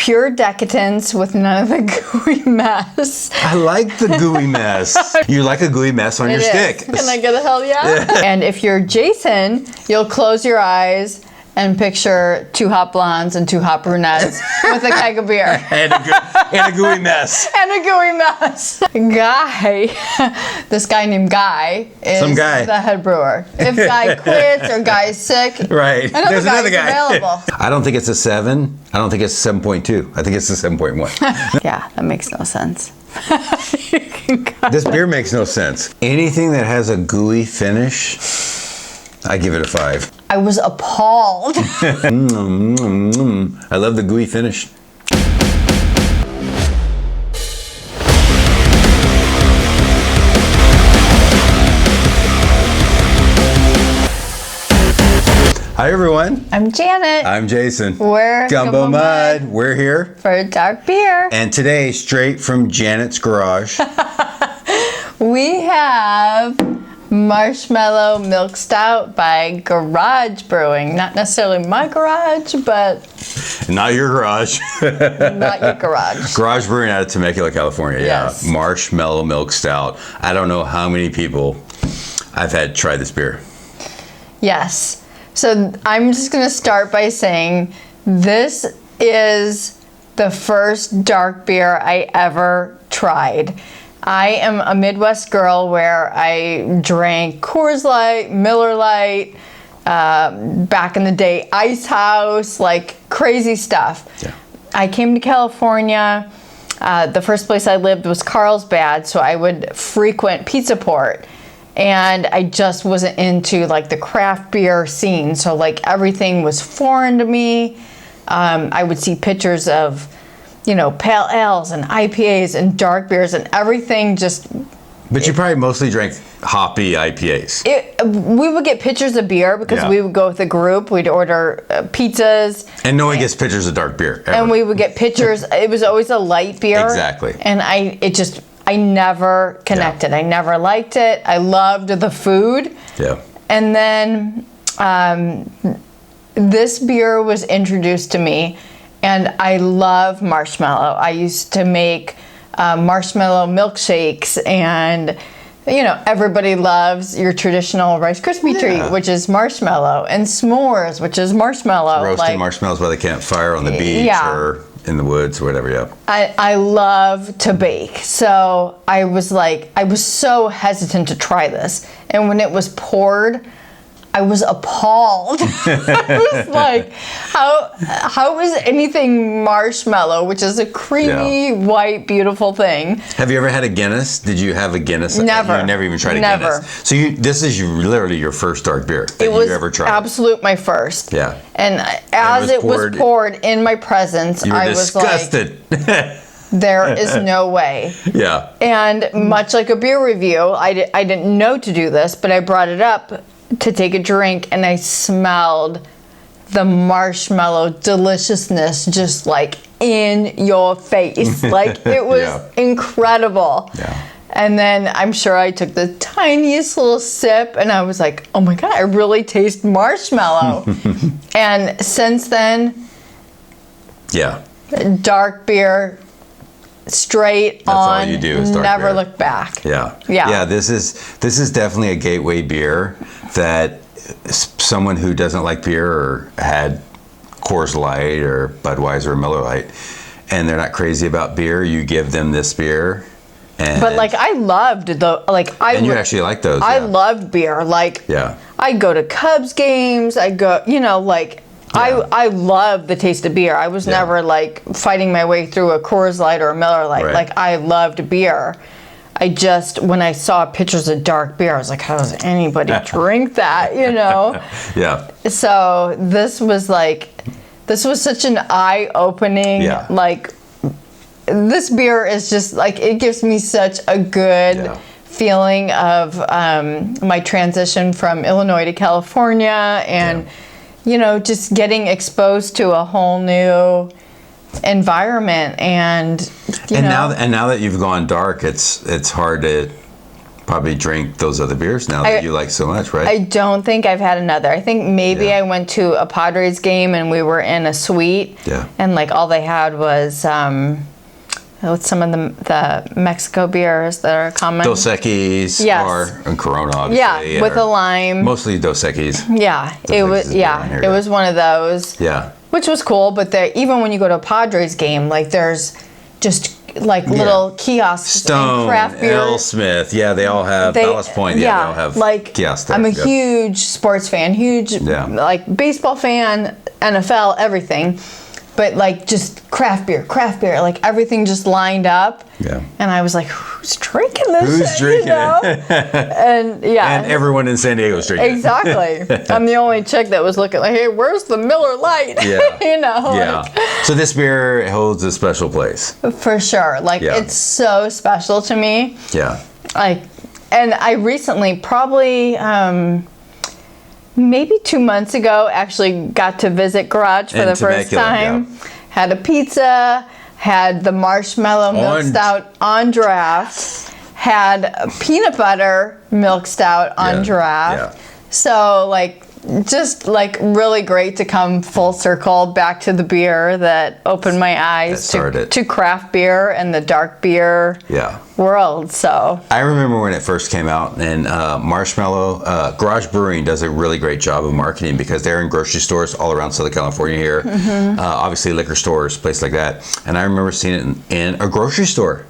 pure decadence with none of the gooey mess. I like the gooey mess. You like a gooey mess on your stick. Can I get a hell yeah? And if you're Jason, you'll close your eyes and picture 2 hot blondes and 2 hot brunettes with a keg of beer. and a gooey mess. And a gooey mess. Guy, this guy named Guy is the head brewer. If Guy quits or Guy's sick, right. There's another guy available. I don't think it's a 7. I don't think it's 7.2. I think it's a 7.1. Yeah, that makes no sense. This beer makes no sense. Anything that has a gooey finish, I give it a 5. I was appalled. I love the gooey finish. Hi everyone. I'm Janet. I'm Jason. We're Gumbo Mud. We're here for a dark beer. And today, straight from Janet's garage, we have Marshmallow Milk Stout by Garage Brewing. Not necessarily my garage, but... Not your garage. Not your garage. Garage Brewing out of Temecula, California. Yes. Yeah. Marshmallow Milk Stout. I don't know how many people I've had try this beer. Yes. So I'm just going to start by saying this is the first dark beer I ever tried. I am a Midwest girl where I drank Coors Light, Miller Lite, back in the day, Ice House, like crazy stuff. Yeah. I came to California. The first place I lived was Carlsbad, so I would frequent Pizza Port. And I just wasn't into like the craft beer scene. So like everything was foreign to me. I would see pictures of, pale ales and IPAs and dark beers and everything just... But you probably mostly drank hoppy IPAs. We would get pictures of beer because we would go with a group. We'd order pizzas. And no one gets pictures of dark beer, ever. And we would get pictures. It was always a light beer. Exactly. And I never connected. Yeah. I never liked it. I loved the food. Yeah. And then this beer was introduced to me, and I love marshmallow. I used to make marshmallow milkshakes, and everybody loves your traditional Rice Krispie treat, which is marshmallow, and s'mores, which is marshmallow. Roasting marshmallows by the campfire on the beach or in the woods or whatever, yeah. I love to bake, so I was so hesitant to try this. And when it was poured, I was appalled. I was like, how is anything marshmallow, which is a creamy, white, beautiful thing? Have you ever had a Guinness? Did you have a Guinness? Never. You never even tried a Guinness? So this is literally your first dark beer that you've ever tried? It was absolute my first. Yeah. And as it was poured in my presence, I was disgusted. There is no way. Yeah. And much like a beer review, I didn't know to do this, but I brought it up to take a drink, and I smelled the marshmallow deliciousness just like in your face. Like it was incredible. Yeah. And then I'm sure I took the tiniest little sip, and I was like, oh my God, I really taste marshmallow. And since then, dark beer, straight on. That's all you do is dark beer. Never look back. Yeah. This is definitely a gateway beer that someone who doesn't like beer or had Coors Light or Budweiser or Miller Lite, and they're not crazy about beer, you give them this beer. But I loved and you actually like those. I loved beer. I go to Cubs games. I go, I love the taste of beer. I was never fighting my way through a Coors Light or a Miller Lite. Right. I loved beer. When I saw pictures of dark beer, I was like, how does anybody drink that, Yeah. So this was such an eye-opening, this beer is just it gives me such a good feeling of my transition from Illinois to California, and just getting exposed to a whole new environment, and now that you've gone dark, it's hard to probably drink those other beers now that you like so much, right? I don't think I've had another. I think maybe I went to a Padres game and we were in a suite. Yeah. And like all they had was what's some of the Mexico beers that are common? Dos Equis and Corona, obviously. Yeah, with a lime. Mostly Dos Equis. Yeah, it was. Yeah, it was one of those. Yeah. Which was cool, but even when you go to a Padres game, like there's just like little kiosks Stone, and craft beer. L. Smith, they all have Ballast Point. They all have like kiosks there. I'm a huge sports fan, huge like baseball fan, NFL, everything. But like just craft beer, like everything just lined up. Yeah. And I was like, who's drinking this? Who's drinking it? And and everyone in San Diego's drinking it. Exactly. I'm the only chick that was looking like, hey, where's the Miller Lite? Yeah. So this beer holds a special place. For sure. Like it's so special to me. Yeah. Like, and I recently, probably maybe 2 months ago, actually got to visit Garage for the first time. Yeah. Had a pizza, had the Marshmallow Milk Stout on draft, had a peanut butter milk stout on draft. Yeah. So like, just like really great to come full circle back to the beer that opened my eyes to craft beer and the dark beer world. So I remember when it first came out, and Marshmallow Garage Brewing does a really great job of marketing because they're in grocery stores all around Southern California here. Obviously liquor stores, places like that. And I remember seeing it in a grocery store.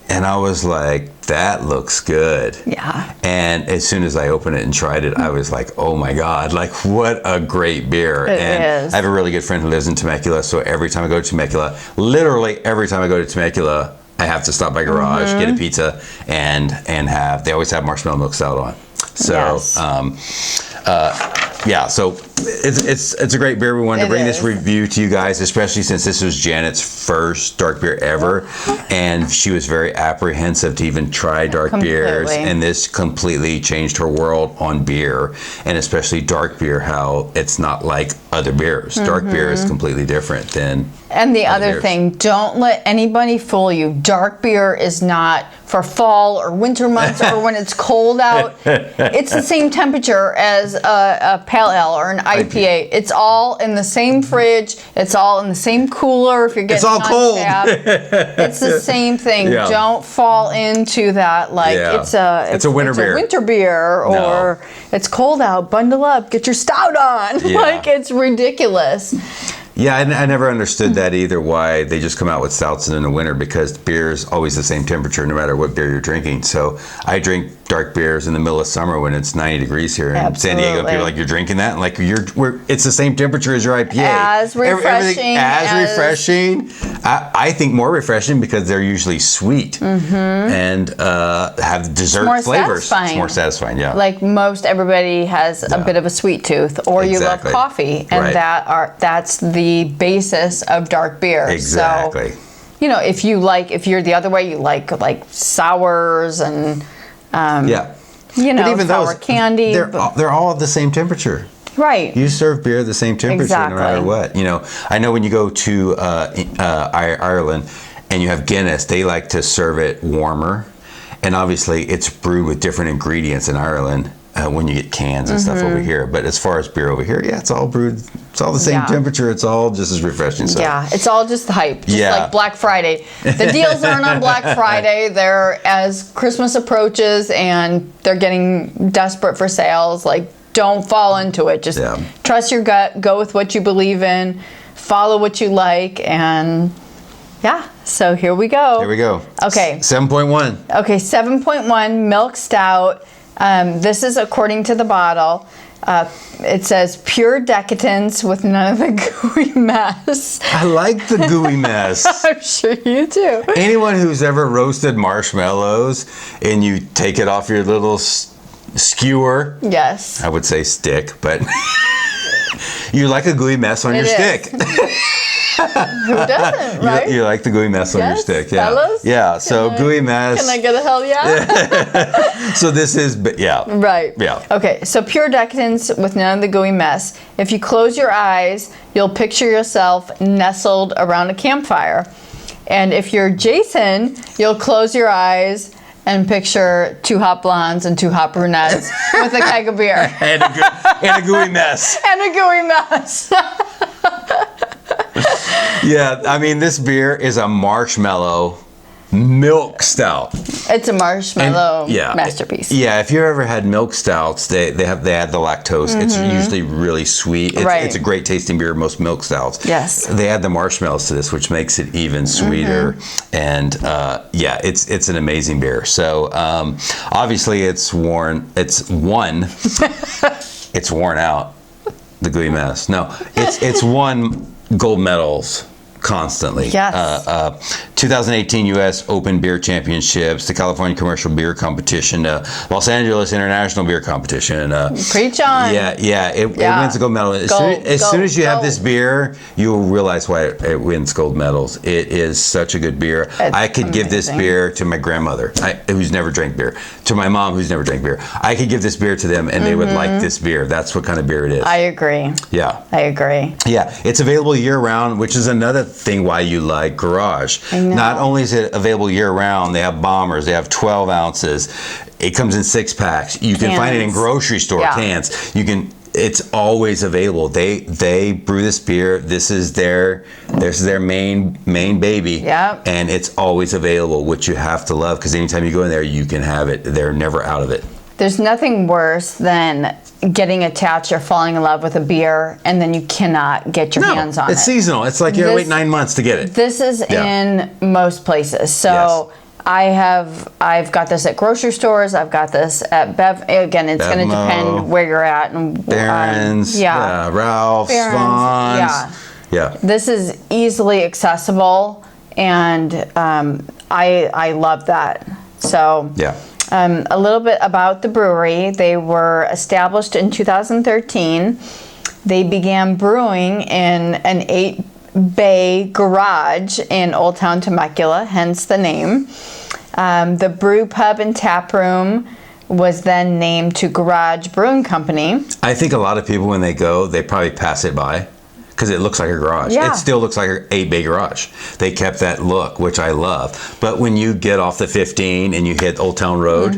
And I was like, that looks good. Yeah. And as soon as I opened it and tried it, I was like, oh my God, like what a great beer. It is. I have a really good friend who lives in Temecula, so every time I go to Temecula, literally every time I go to Temecula, I have to stop by Garage, get a pizza, and they always have Marshmallow Milk Stout on. So, so it's a great beer. We wanted to bring this review to you guys, especially since this was Janet's first dark beer ever, and she was very apprehensive to even try dark beers, and this completely changed her world on beer, and especially dark beer, how it's not like other beers. Dark beer is completely different than And the other thing, don't let anybody fool you. Dark beer is not for fall or winter months or when it's cold out. It's the same temperature as a pale ale or an IPA. It's all in the same fridge. It's all in the same cooler. If you're getting it's all cold. It's the same thing. Don't fall into that like it's a winter beer. Winter beer or it's cold out. Bundle up. Get your stout on. Like it's ridiculous. Yeah, I never understood that either, why they just come out with stouts in the winter, because beer is always the same temperature no matter what beer you're drinking. So I drink dark beers in the middle of summer when it's 90 degrees here in San Diego. And people are like, you're drinking that? And like, it's the same temperature as your IPA. As refreshing. Refreshing. I think more refreshing because they're usually sweet and have dessert flavors. Satisfying. It's more satisfying, yeah. Like everybody has a bit of a sweet tooth, or you love coffee, and that's the basis of dark beer. Exactly. So, if you're the other way, you like sours and even sour candy. They're all the same temperature. Right. You serve beer the same temperature no matter what. I know when you go to Ireland and you have Guinness, they like to serve it warmer, and obviously it's brewed with different ingredients in Ireland. When you get cans and stuff over here, but as far as beer over here, it's all brewed. It's all the same temperature. It's all just as refreshing. So. Yeah, it's all just the hype. Just like Black Friday. The deals aren't on Black Friday. They're as Christmas approaches and they're getting desperate for sales. Like, don't fall into it. Just trust your gut. Go with what you believe in. Follow what you like, and so here we go. Here we go. Okay. 7.1. Okay, 7.1 milk stout. This is according to the bottle. It says pure decadence with none of the gooey mess. I like the gooey mess. I'm sure you do. Anyone who's ever roasted marshmallows and you take it off your little skewer. Yes. I would say stick, but you like a gooey mess on your stick. Who doesn't, right? You like the gooey mess on your stick, fellas? Yeah, so gooey mess. Can I get a hell yeah? So this is, Right. Yeah. Okay, so pure decadence with none of the gooey mess. If you close your eyes, you'll picture yourself nestled around a campfire. And if you're Jason, you'll close your eyes and picture 2 hot blondes and 2 hot brunettes with a keg of beer. And a gooey mess. And a gooey mess. Yeah, I mean, this beer is a Marshmallow Milk Stout. It's a marshmallow masterpiece. Yeah, if you ever had milk stouts, they add the lactose. It's usually really sweet. It's a great tasting beer, most milk stouts. Yes. They add the marshmallows to this, which makes it even sweeter. And it's an amazing beer. So obviously it's worn out. The gooey mess. No, it's won gold medals constantly. Yes. 2018 U.S. Open Beer Championships, the California Commercial Beer Competition, Los Angeles International Beer Competition. Preach on. It wins a gold medal. As soon as you have this beer, you will realize why it wins gold medals. It is such a good beer. I could give this beer to my grandmother, who's never drank beer, to my mom, who's never drank beer. I could give this beer to them, and they would like this beer. That's what kind of beer it is. I agree. Yeah. I agree. Yeah, it's available year-round, which is another thing why you like Garage. Not only is it available year-round, they have bombers, they have 12 ounces. It comes in 6-packs. You can find it in grocery store cans. It's always available. They brew this beer. This is their main baby. Yeah. And it's always available, which you have to love, because anytime you go in there, you can have it. They're never out of it. There's nothing worse than getting attached or falling in love with a beer and then you cannot get your hands on it. It's seasonal. It's like you gotta wait 9 months to get it. This is in most places. So I've got this at grocery stores. I've got this at Again, it's going to depend where you're at and Barron's, Ralph's, Vaughn's. Yeah. This is easily accessible, and I love that. So a little bit about the brewery. They were established in 2013. They began brewing in an 8-bay garage in Old Town Temecula, hence the name. The brew pub and tap room was then named to Garage Brewing Company. I think a lot of people, when they go, they probably pass it by, because it looks like a garage. Yeah. It still looks like an 8-bay garage. They kept that look, which I love. But when you get off the 15 and you hit Old Town Road,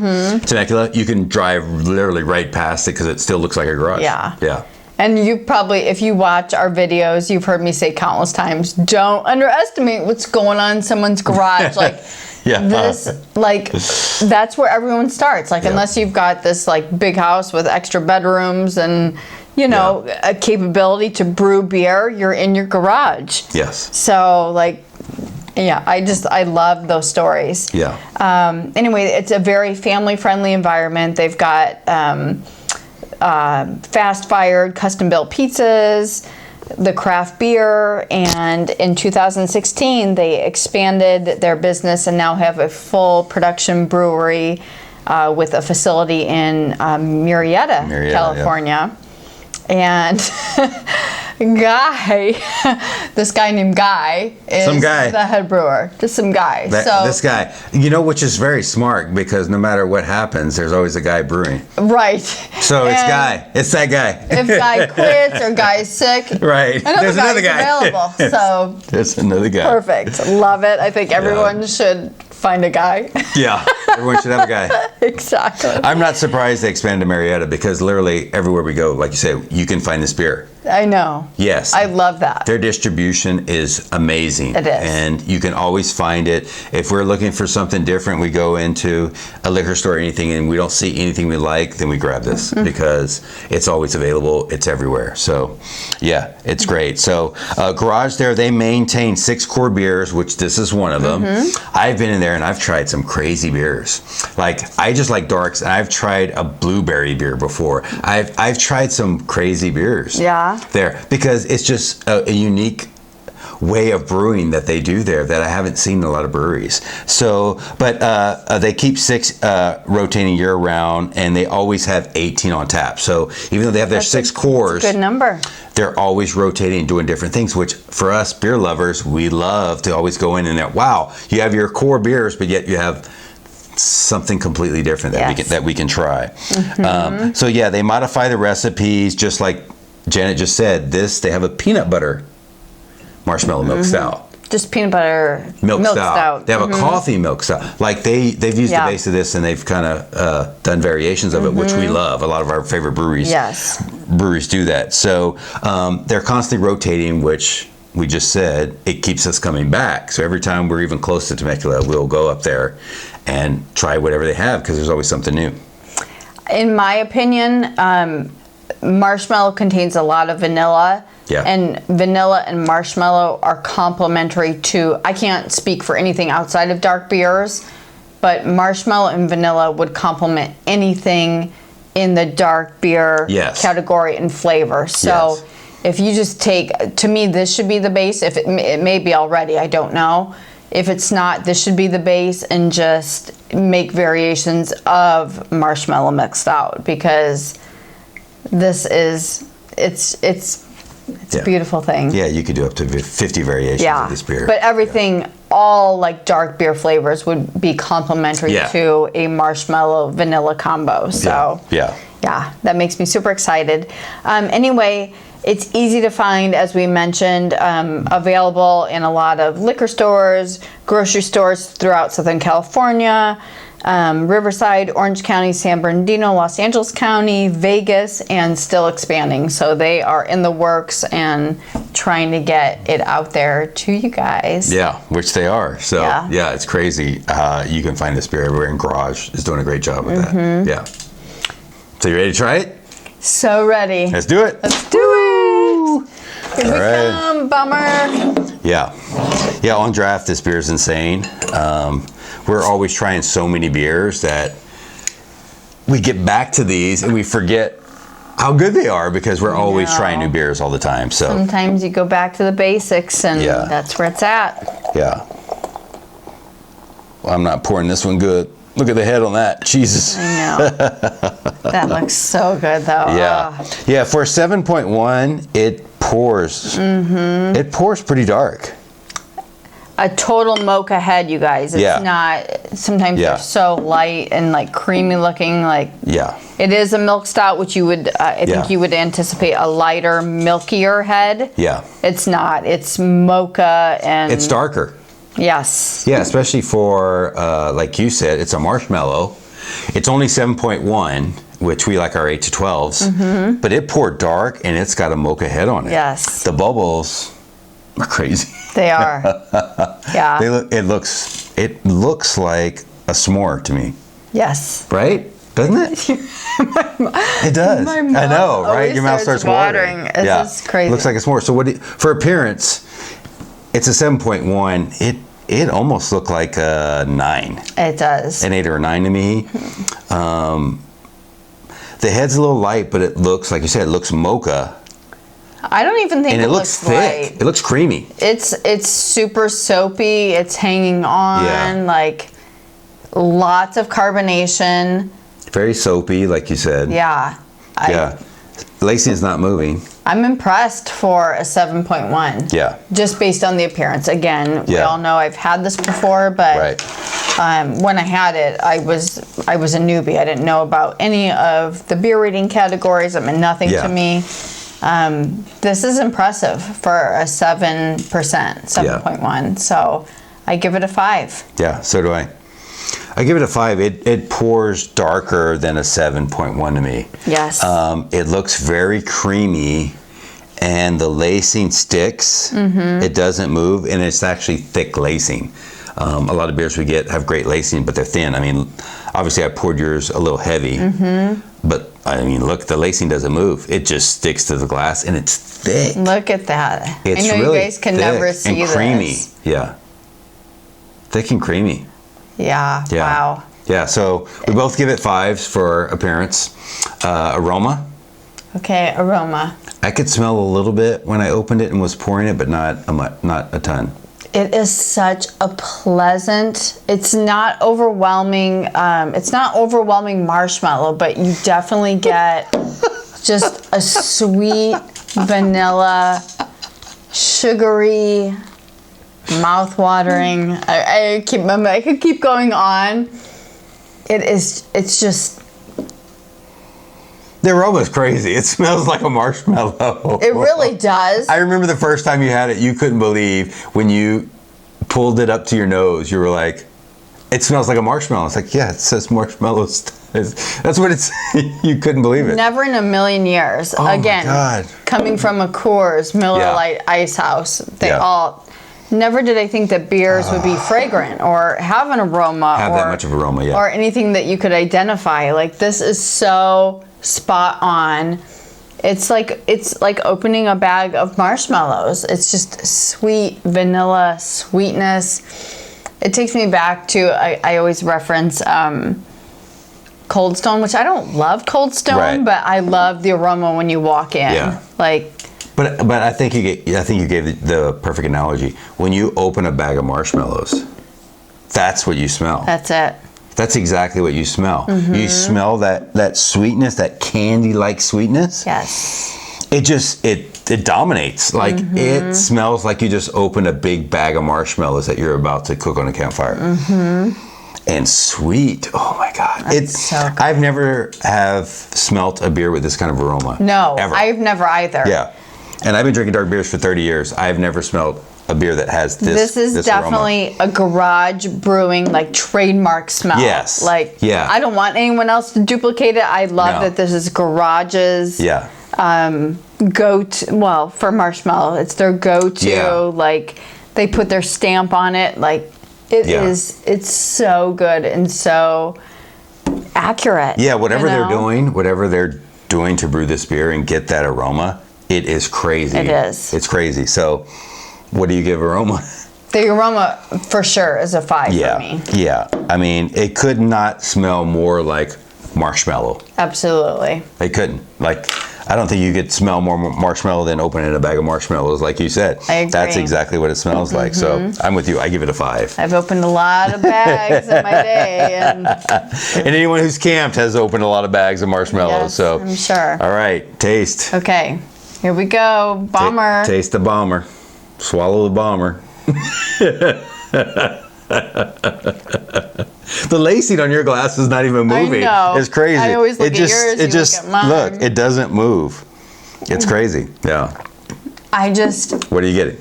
Temecula, you can drive literally right past it because it still looks like a garage. Yeah. And you probably, if you watch our videos, you've heard me say countless times, don't underestimate what's going on in someone's garage. That's where everyone starts. Unless you've got this big house with extra bedrooms and a capability to brew beer, you're in your garage. Yes. So I love those stories. Yeah. Anyway, it's a very family-friendly environment. They've got fast-fired, custom-built pizzas, the craft beer, and in 2016 they expanded their business and now have a full production brewery with a facility in Murrieta, California. And this guy named Guy is the head brewer. Just some guy. This guy, which is very smart, because no matter what happens, there's always a guy brewing. Right. So it's Guy. It's that guy. If Guy quits or Guy's sick, there's another guy available. So there's another guy. Perfect. Love it. I think everyone should find a guy. Yeah, everyone should have a guy. Exactly. I'm not surprised they expanded to Murrieta, because literally everywhere we go, like you say, you can find this beer. I know. Yes. I love that. Their distribution is amazing. It is. And you can always find it. If we're looking for something different, we go into a liquor store or anything and we don't see anything we like, then we grab this, because it's always available. It's everywhere. So, yeah, it's great. So, Garage there, they maintain 6 core beers, which this is one of them. I've been in there and I've tried some crazy beers. I just like darks, and I've tried a blueberry beer before. I've tried some crazy beers. Yeah. There, because it's just a unique way of brewing that they do there that I haven't seen in a lot of breweries. So, but they keep 6 rotating year round, and they always have 18 on tap. So even though they have their 6 cores, good number. They're always rotating and doing different things, which for us beer lovers, we love to always go in and wow, you have your core beers, but yet you have something completely different that we can try. So yeah, they modify the recipes, just like Janet just said. They have a peanut butter Marshmallow Milk Stout. just peanut butter milk stout. They have a coffee milk stout. Like they've used the base of this, and they've kind of done variations of it, which we love. A lot of our favorite breweries do that. So they're constantly rotating, which we just said, it keeps us coming back. So every time we're even close to Temecula, we'll go up there and try whatever they have, because there's always something new. In my opinion, marshmallow contains a lot of vanilla. Yeah. And vanilla and marshmallow are complementary to, I can't speak for anything outside of dark beers, but marshmallow and vanilla would complement anything in the dark beer category and flavor. So if you just take, to me, this should be the base. If it may be already, I don't know. If it's not, this should be the base, and just make variations of Marshmallow Milk Stout, because this is, it's a beautiful thing. Yeah, you could do up to 50 variations of this beer. But everything, all like dark beer flavors would be complementary to a marshmallow vanilla combo. So yeah, that makes me super excited. Anyway, it's easy to find, as we mentioned, available in a lot of liquor stores, grocery stores throughout Southern California, Riverside, Orange County, San Bernardino, Los Angeles County, Vegas, and still expanding. So they are in the works and trying to get it out there to you guys. Yeah, which they are. So yeah, it's crazy. You can find this beer everywhere, and Garage is doing a great job with that. Yeah. So you ready to try it? So ready. Let's do it. Let's do it. Here we come, bummer. Yeah. Yeah, on draft, this beer is insane. We're always trying so many beers that we get back to these and we forget how good they are, because we're always trying new beers all the time. So sometimes you go back to the basics, and that's where it's at. Yeah. Well, I'm not pouring this one good. Look at the head on that. Jesus. I know. That looks so good, though. Yeah. Yeah, for 7.1, it pours. It pours pretty dark. A total mocha head, you guys. It's not, sometimes they're so light and like creamy looking. Like, it is a milk stout, which you would, I think you would anticipate a lighter, milkier head. Yeah. It's not. It's mocha, and it's darker. Yes. Yeah, especially for, like you said, it's a marshmallow. It's only 7.1, which we like our 8 to 12s, but it poured dark, and it's got a mocha head on it. Yes. The bubbles are crazy. They are. Yeah. It looks like a s'more to me. Yes. Right? Doesn't it? It does. I know, right? Your mouth starts watering. It's just crazy. It looks like a s'more. So for appearance, it's a 7.1. It almost looked like a 9. It does. An 8 or a 9 to me. The head's a little light, but it looks, like you said, it looks mocha. I don't even think it looks thick. Light. It looks creamy. It's super soapy. It's hanging on, like lots of carbonation. Very soapy, like you said. Yeah. Lacing's not moving. I'm impressed for a 7.1. Yeah. Just based on the appearance. Again, we all know I've had this before, but when I had it, I was a newbie. I didn't know about any of the beer rating categories. It meant nothing to me. This is impressive for a 7.1. So I give it a 5. Yeah, so do I. I give it a 5. It pours darker than a 7.1 to me. Yes. It looks very creamy, and the lacing sticks. It doesn't move, and it's actually thick lacing. A lot of beers we get have great lacing, but they're thin. I mean, obviously I poured yours a little heavy, but I mean, look, the lacing doesn't move. It just sticks to the glass, and it's thick. Look at that. It's I know really you guys can never see and creamy. this. Yeah. Thick and creamy. Yeah. Wow. Yeah, so we both give it 5s for appearance. Aroma. Okay, aroma. I could smell a little bit when I opened it and was pouring it, but not a ton. It is such a pleasant, it's not overwhelming marshmallow, but you definitely get just a sweet vanilla, sugary, mouth-watering. I could keep going on. It's just, the aroma is crazy. It smells like a marshmallow. It really does. I remember the first time you had it, you couldn't believe when you pulled it up to your nose, you were like, it smells like a marshmallow. It's like, yeah, it says marshmallows. That's what it's. You couldn't believe it. Never in a million years. Oh Again, my God. Coming from a Coors, Miller Lite, Ice House, they all. Never did I think that beers would be fragrant or have an aroma. Have that much of aroma, yeah. Or anything that you could identify. Like, this is so spot on. It's like opening a bag of marshmallows. It's just sweet vanilla sweetness. It takes me back to, I always reference Cold Stone, which I don't love Cold Stone, but I love the aroma when you walk in. Yeah. Like, but I think you gave the perfect analogy. When you open a bag of marshmallows, that's what you smell. That's it. That's exactly what you smell. You smell that sweetness, that candy-like sweetness. Yes. It dominates. Like, it smells like you just opened a big bag of marshmallows that you're about to cook on a campfire. And sweet. Oh my God. That's so good. I've never have smelt a beer with this kind of aroma. No, ever. I've never either. Yeah. And I've been drinking dark beers for 30 years. I've never smelled a beer that has this. This is definitely a garage brewing, like, trademark smell. Yes. Like, yeah. I don't want anyone else to duplicate it. I love that this is garages. Yeah. Well, for Marshmallow, it's their go-to. Yeah. Like, they put their stamp on it. Like, it's so good and so accurate. Yeah, whatever they're doing to brew this beer and get that aroma, it is crazy. It is. It's crazy. So, what do you give aroma? The aroma, for sure, is a 5 for me. Yeah. I mean, it could not smell more like marshmallow. Absolutely. It couldn't. Like, I don't think you could smell more marshmallow than opening a bag of marshmallows, like you said. I agree. That's exactly what it smells like. So, I'm with you. I give it a 5. I've opened a lot of bags in my day. And anyone who's camped has opened a lot of bags of marshmallows. Yes, so, I'm sure. All right, taste. Okay, here we go. Bomber. Taste the bomber. Swallow the bomber. The lacing on your glass is not even moving. I know. It's crazy. I always look at yours, you look at mine. Look, it doesn't move. It's crazy. Yeah. What are you getting?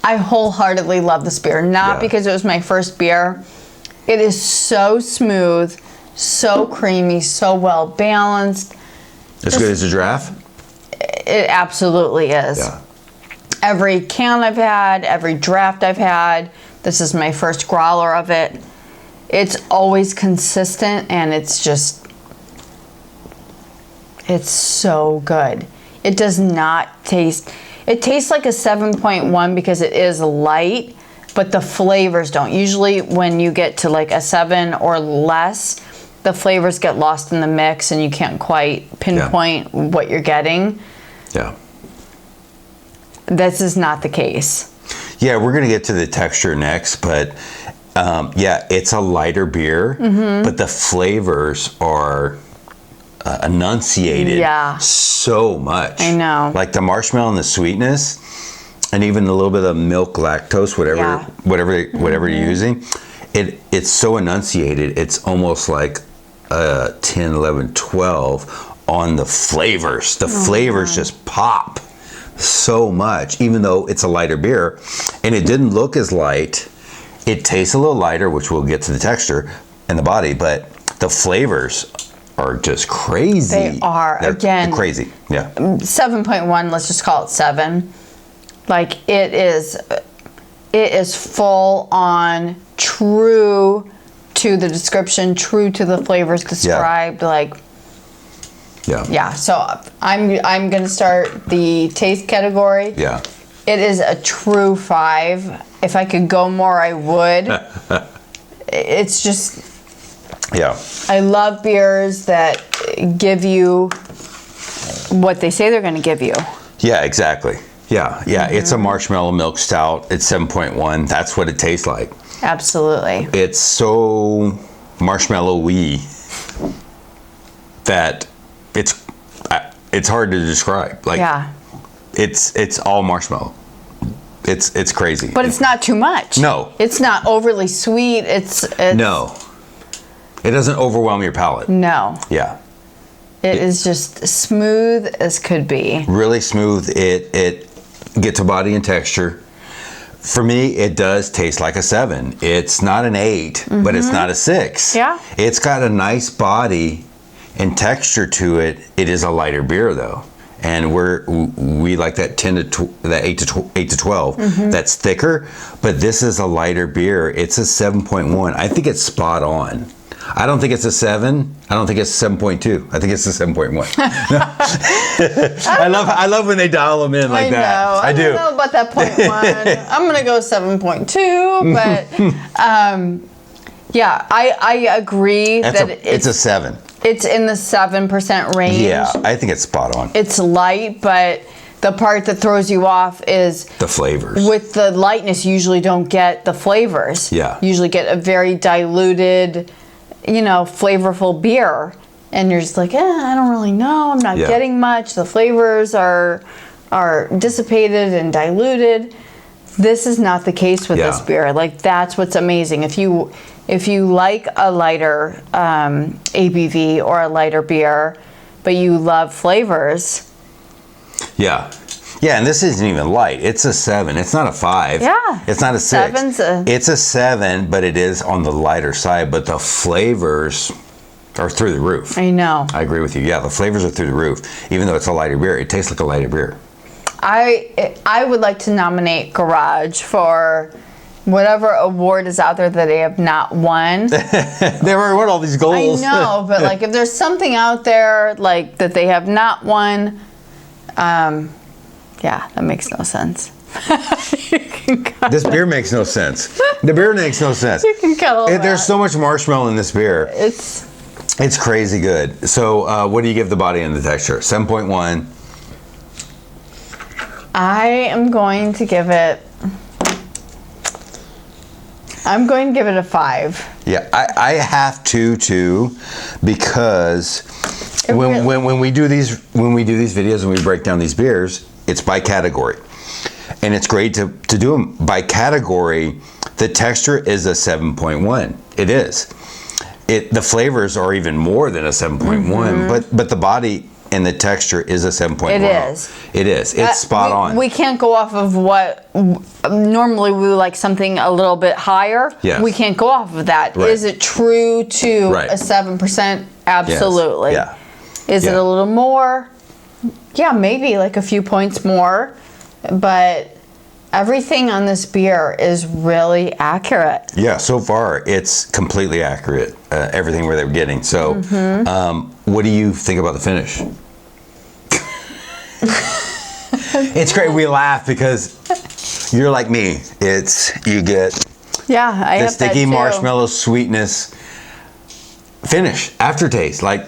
I wholeheartedly love this beer. Not because it was my first beer. It is so smooth, so creamy, so well balanced. As good as a draft? It absolutely is. Yeah. Every can I've had, every draft I've had, this is my first growler of it. It's always consistent, and it's so good. It does not taste, it tastes like a 7.1 because it is light, but the flavors don't. Usually when you get to like a 7 or less, the flavors get lost in the mix and you can't quite pinpoint what you're getting. Yeah. This is not the case. Yeah, we're going to get to the texture next, but it's a lighter beer, but the flavors are enunciated so much. I know. Like the marshmallow and the sweetness, and even a little bit of milk lactose, whatever you're using. It's so enunciated, it's almost like 10, 11, 12 on the flavors. The flavors just pop so much, even though it's a lighter beer, and it didn't look as light. It tastes a little lighter, which we'll get to the texture and the body, but the flavors are just crazy. They are. They're crazy. Yeah. 7.1, let's just call it 7. Like, it is full on, true to the description, true to the flavors described. Yeah. So I'm gonna start the taste category. Yeah. It is a true 5. If I could go more, I would. It's just. Yeah. I love beers that give you what they say they're going to give you. Yeah, exactly. Yeah. It's a Marshmallow Milk Stout. It's 7.1. That's what it tastes like. Absolutely. It's so marshmallowy that it's hard to describe. Like, it's all marshmallow. It's crazy. But it's not too much. No. It's not overly sweet. It's no. It doesn't overwhelm your palate. No. Yeah. It is just smooth as could be. Really smooth. It gets a body and texture. for me, it does taste like a 7. It's not an 8, but it's not a 6. Yeah. It's got a nice body and texture to it. It is a lighter beer though. And we like that 8 to 12. That's thicker, but this is a lighter beer. It's a 7.1. I think it's spot on. I don't think it's a 7. I don't think it's 7.2. I think it's a 7.1. I love when they dial them in like that. I do. don't know about that 0.1. I'm gonna go 7.2, but yeah, I agree it's a 7. It's in the 7% range. Yeah, I think it's spot on. It's light, but the part that throws you off is the flavors. With the lightness, you usually don't get the flavors. Yeah. You usually get a very diluted, flavorful beer. And you're just like, I don't really know. I'm not getting much. The flavors are dissipated and diluted. This is not the case with this beer. Like, that's what's amazing. If you like a lighter ABV or a lighter beer, but you love flavors. Yeah. Yeah, and this isn't even light. It's a 7. It's not a 5. Yeah. It's not a 6. It's a 7, but it is on the lighter side. But the flavors are through the roof. I know. I agree with you. Yeah, the flavors are through the roof. Even though it's a lighter beer, it tastes like a lighter beer. I would like to nominate Garage for whatever award is out there that they have not won. They already won all these goals. I know, but like if there's something out there like that they have not won, yeah, that makes no sense. This beer makes no sense. The beer makes no sense. You can cut all that. There's so much marshmallow in this beer. It's crazy good. So what do you give the body and the texture? 7.1. I am going to give it. I'm going to give it a 5. Yeah, I have to too, because when we do these videos and we break down these beers, it's by category, and it's great to do them by category. The texture is a 7.1. It is. The flavors are even more than a 7.1, but the body and the texture is a 7.1. It is. It is. It's spot on. We can't go off of what normally we like something a little bit higher. Yes. We can't go off of that. Right. Is it true to a 7%? Absolutely. Yes. Yeah. Is it a little more? Yeah, maybe like a few points more, but everything on this beer is really accurate. Yeah, so far it's completely accurate. Everything where they're getting. So, what do you think about the finish? It's great. We laugh because you're like me. You get the sticky marshmallow sweetness finish, aftertaste. Like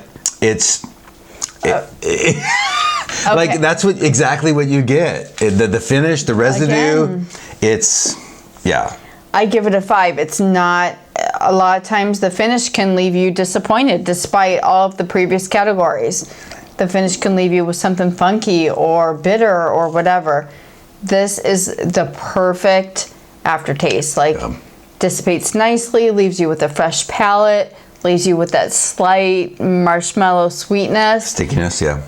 like that's exactly what you get. The finish, the residue. Again, I give it a 5. It's not. A lot of times the finish can leave you disappointed, despite all of the previous categories. The finish can leave you with something funky or bitter or whatever. This is the perfect aftertaste. Like, dissipates nicely, leaves you with a fresh palate, leaves you with that slight marshmallow sweetness. Stickiness, yeah.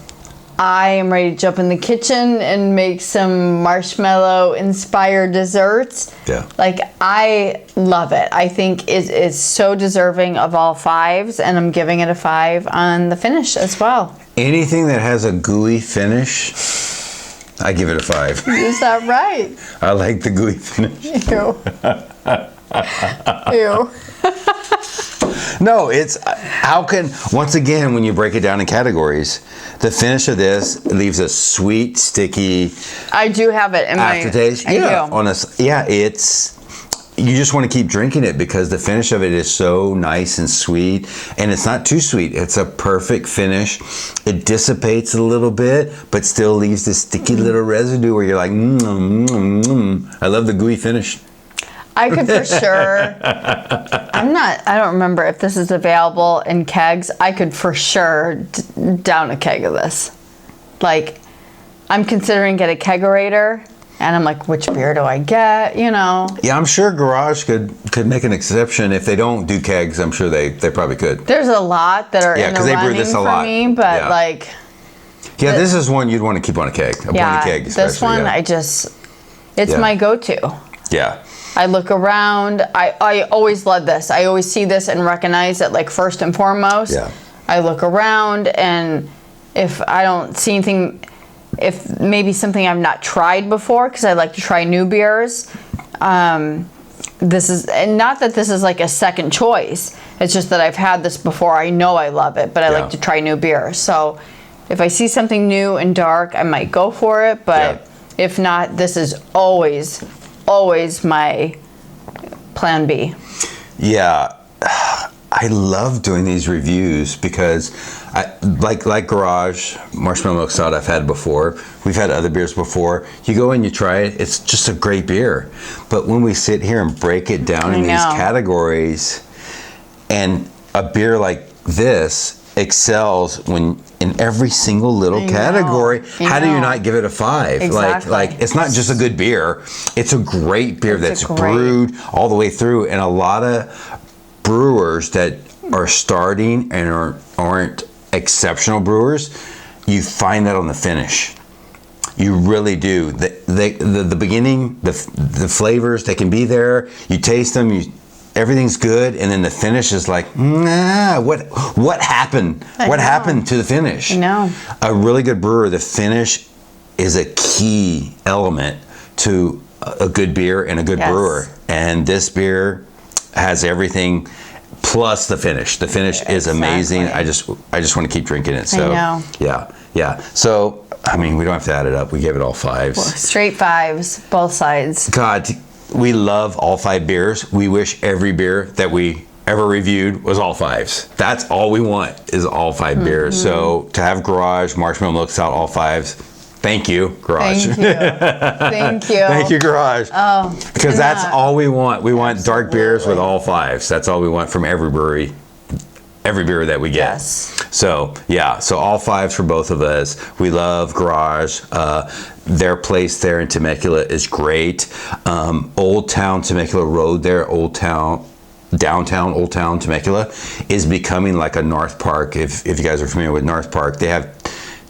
I am ready to jump in the kitchen and make some marshmallow-inspired desserts. Yeah. Like, I love it. I think it is so deserving of all 5s, and I'm giving it a 5 on the finish as well. Anything that has a gooey finish, I give it a 5. Is that right? I like the gooey finish. Ew. Ew. No, once again, when you break it down in categories, the finish of this leaves a sweet, sticky. I do have it in aftertaste. I do. You just want to keep drinking it because the finish of it is so nice and sweet, and it's not too sweet. It's a perfect finish. It dissipates a little bit, but still leaves this sticky little residue where you're like, I love the gooey finish. I could for sure. I don't remember if this is available in kegs. I could for sure down a keg of this. Like, I'm considering get a kegerator, and I'm like, which beer do I get? Yeah, I'm sure Garage could make an exception. If they don't do kegs, I'm sure they probably could. There's a lot that are in the they brew running this a for lot. me, but like. Yeah, this is one you'd want to keep on a keg. A pointy keg, especially. This one, it's my go-to. Yeah. I look around. I always love this. I always see this and recognize it, like, first and foremost. Yeah. I look around, and if I don't see anything, if maybe something I've not tried before, because I like to try new beers, this is, and not that this is like a second choice. It's just that I've had this before. I know I love it, but I like to try new beers. So if I see something new and dark, I might go for it. But if not, this is always my plan B. Yeah. I love doing these reviews because like Garage, Marshmallow Milk Stout I've had before. We've had other beers before. You go in, you try it, it's just a great beer. But when we sit here and break it down in these categories, and a beer like this excels when in every single little category, how do you not give it a 5? Exactly. Like it's not just a good beer, it's a great beer that's brewed all the way through. And a lot of brewers that are starting and aren't exceptional brewers, you find that on the finish. You really do. The beginning, the flavors, they can be there. You taste them, everything's good, and then the finish is like, nah, what happened? What happened to the finish? I know. A really good brewer, the finish is a key element to a good beer and a good brewer. And this beer has everything plus the finish. The finish is amazing. I just want to keep drinking it. So I know. yeah. So I mean, we don't have to add it up. We gave it all 5s. Straight 5s, both sides. God, we love all 5 beers. We wish every beer that we ever reviewed was all 5s. That's all we want, is all 5 beers. So to have Garage, Marshmallow Milk Stout, all 5s. Thank you, Garage. Thank you. Thank you. Thank you, Garage. Oh, because that's all we want. We want dark beers with all 5s. That's all we want from every brewery, every beer that we get. Yes. So yeah, so all 5s for both of us. We love Garage. Their place there in Temecula is great. Old Town Temecula Road there, downtown Old Town Temecula, is becoming like a North Park. If you guys are familiar with North Park, they have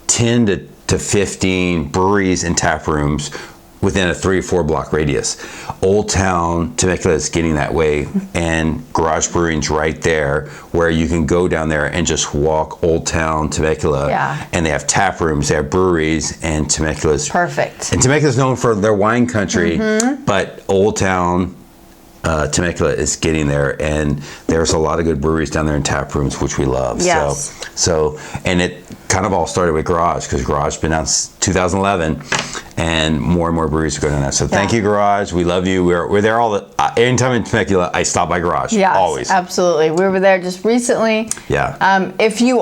10 to 15 breweries and tap rooms within a 3 or 4 block radius. Old Town Temecula is getting that way, and Garage Brewing's right there, where you can go down there and just walk Old Town Temecula. Yeah. And they have tap rooms, they have breweries, and Temecula's perfect. And Temecula's known for their wine country, but Old Town Temecula is getting there, and there's a lot of good breweries down there and tap rooms, which we love. Yes. So and it kind of all started with Garage, because Garage has been out since 2011, and more breweries are going on that. So thank you, Garage. We love you. We're there all the anytime in Temecula, I stop by Garage. Yes, always. Absolutely. We were there just recently. Yeah. If you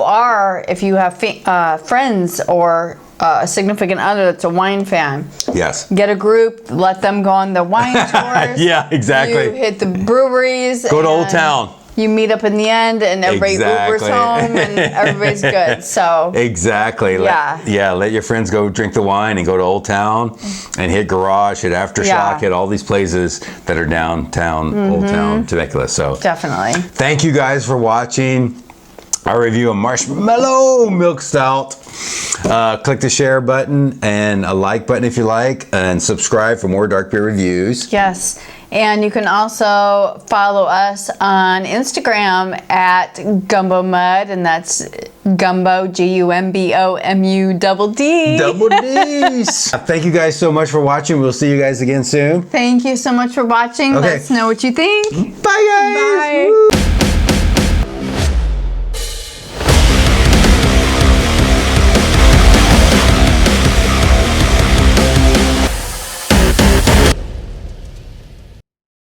have friends or a significant other that's a wine fan, yes, get a group, let them go on the wine tours. Yeah, exactly. You hit the breweries. Go to Old Town. You meet up in the end, and everybody Ubers home, and everybody's good. So exactly. Let your friends go drink the wine and go to Old Town and hit Garage, hit Aftershock, hit all these places that are downtown, Old Town Temecula. So definitely. Thank you guys for watching our review of Marshmallow Milk Stout. Click the share button and a like button if you like, and subscribe for more dark beer reviews. Yes. And you can also follow us on Instagram at Gumbo Mud, and that's Gumbo, Gumbo, double D's. Thank you guys so much for watching. We'll see you guys again soon. Thank you so much for watching. Okay. Let us know what you think. Bye, guys. Bye. Woo.